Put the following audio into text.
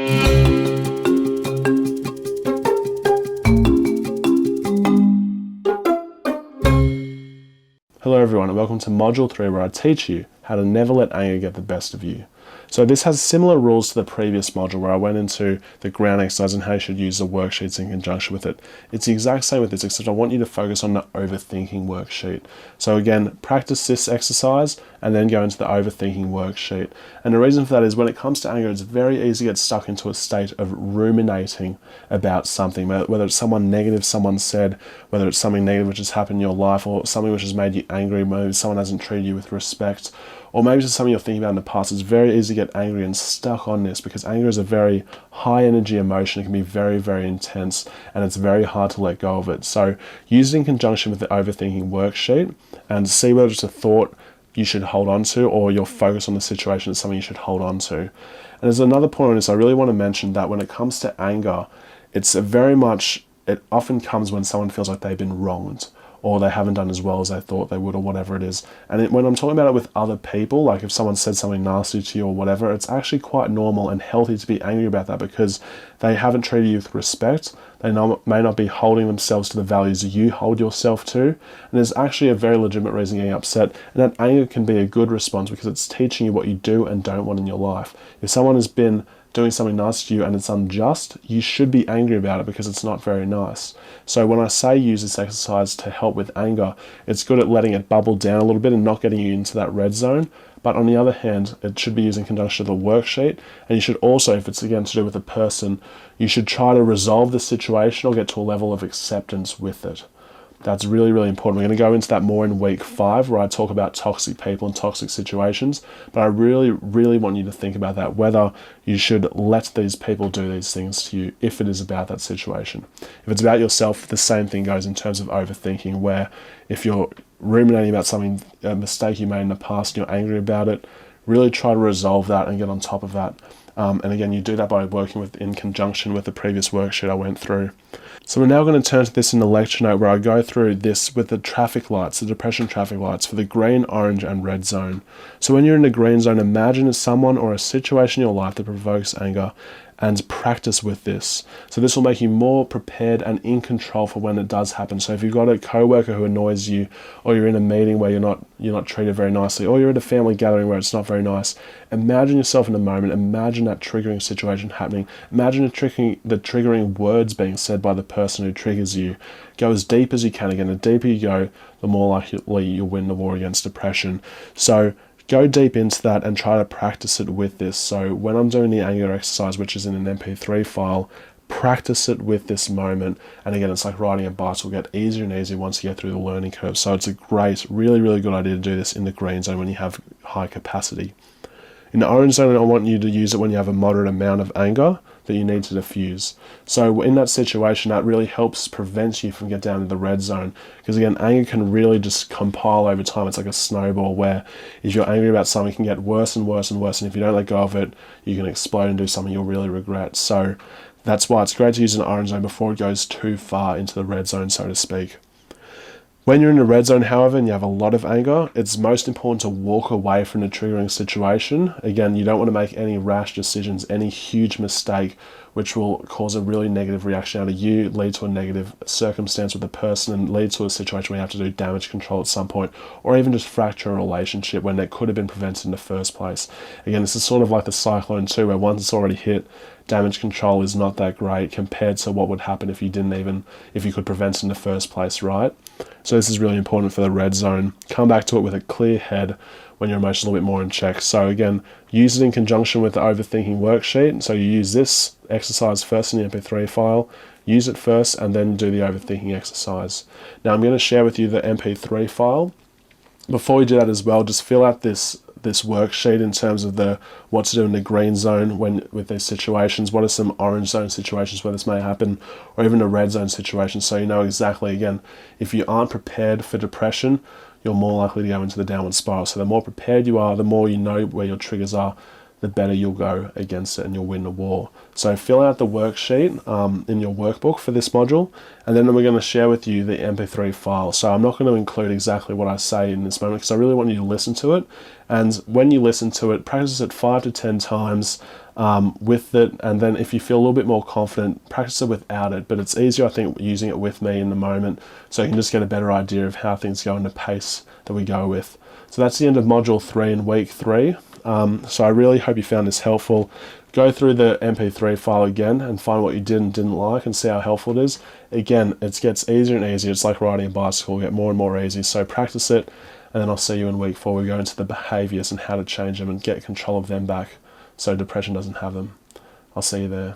Hello everyone and welcome to Module 3 where I teach you how to never let anger get the best of you. So this has similar rules to the previous module where I went into the ground exercise and how you should use the worksheets in conjunction with it. It's the exact same with this, except I want you to focus on the overthinking worksheet. So again, practice this exercise and then go into the overthinking worksheet. And the reason for that is when it comes to anger, it's very easy to get stuck into a state of ruminating about something, whether it's someone negative someone said, whether it's something negative which has happened in your life, or something which has made you angry, maybe someone hasn't treated you with respect, or maybe it's something you're thinking about in the past. It's very easy to get angry and stuck on this because anger is a very high energy emotion. It can be very, very intense and it's very hard to let go of it. So use it in conjunction with the overthinking worksheet and see whether it's a thought you should hold on to or your focus on the situation is something you should hold on to. And there's another point on this I really want to mention, that when it comes to anger, it often comes when someone feels like they've been wronged, or they haven't done as well as they thought they would, or whatever it is. And when I'm talking about it with other people, like if someone said something nasty to you or whatever, it's actually quite normal and healthy to be angry about that because they haven't treated you with respect. They may not be holding themselves to the values you hold yourself to. And there's actually a very legitimate reason getting upset. And that anger can be a good response because it's teaching you what you do and don't want in your life. If someone has been doing something nice to you and it's unjust, you should be angry about it because it's not very nice. So when I say use this exercise to help with anger, it's good at letting it bubble down a little bit and not getting you into that red zone. But on the other hand, it should be used in conjunction with the worksheet. And you should also, if it's again to do with a person, you should try to resolve the situation or get to a level of acceptance with it. That's really, really important. We're going to go into that more in week 5 where I talk about toxic people and toxic situations. But I really, really want you to think about that, whether you should let these people do these things to you if it is about that situation. If it's about yourself, the same thing goes in terms of overthinking, where if you're ruminating about something, a mistake you made in the past, and you're angry about it, really try to resolve that and get on top of that. And again, you do that by working in conjunction with the previous worksheet I went through. So we're now going to turn to this in the lecture note where I go through this with the traffic lights, the depression traffic lights for the green, orange and red zone. So when you're in the green zone, imagine someone or a situation in your life that provokes anger and practice with this. So this will make you more prepared and in control for when it does happen. So if you've got a coworker who annoys you, or you're in a meeting where you're not treated very nicely, or you're at a family gathering where it's not very nice, imagine yourself in the moment. Imagine that triggering situation happening. Imagine the triggering words being said by the person who triggers you. Go as deep as you can. Again, the deeper you go, the more likely you'll win the war against depression. So go deep into that and try to practice it with this. So when I'm doing the anger exercise, which is in an MP3 file, practice it with this moment. And again, it's like riding a bike. It will get easier and easier once you get through the learning curve. So it's a great, really, really good idea to do this in the green zone when you have high capacity. In the orange zone, I want you to use it when you have a moderate amount of anger that you need to diffuse. So in that situation, that really helps prevent you from getting down to the red zone. Because again, anger can really just compile over time. It's like a snowball where if you're angry about something, it can get worse and worse and worse. And if you don't let go of it, you can explode and do something you'll really regret. So that's why it's great to use an orange zone before it goes too far into the red zone, so to speak. When you're in the red zone, however, and you have a lot of anger, it's most important to walk away from the triggering situation. Again, you don't want to make any rash decisions, any huge mistake, which will cause a really negative reaction out of you, lead to a negative circumstance with the person, and lead to a situation where you have to do damage control at some point, or even just fracture a relationship when it could have been prevented in the first place. Again, this is sort of like the cyclone too, where once it's already hit, damage control is not that great compared to what would happen if you could prevent it in the first place, right? So this is really important for the red zone. Come back to it with a clear head when your emotions are a little bit more in check. So again, use it in conjunction with the overthinking worksheet. So you use this exercise first in the MP3 file, use it first, and then do the overthinking exercise. Now I'm going to share with you the MP3 file. Before we do that as well, just fill out this worksheet in terms of what to do in the green zone with these situations, what are some orange zone situations where this may happen, or even a red zone situation, so you know exactly, again, if you aren't prepared for depression, you're more likely to go into the downward spiral. So the more prepared you are, the more you know where your triggers are, the better you'll go against it and you'll win the war. So fill out the worksheet in your workbook for this module, and then we're going to share with you the MP3 file. So I'm not going to include exactly what I say in this moment because I really want you to listen to it. And when you listen to it, practice it 5 to 10 times with it, and then if you feel a little bit more confident, practice it without it. But it's easier, I think, using it with me in the moment, so you can just get a better idea of how things go and the pace that we go with. So that's the end of Module 3 in Week 3. So I really hope you found this helpful. Go through the MP3 file again and find what you did and didn't like and see how helpful it is. Again, it gets easier and easier. It's like riding a bicycle, get more and more easy. So practice it, and then I'll see you in Week 4. We go into the behaviours and how to change them and get control of them back so depression doesn't have them. I'll see you there.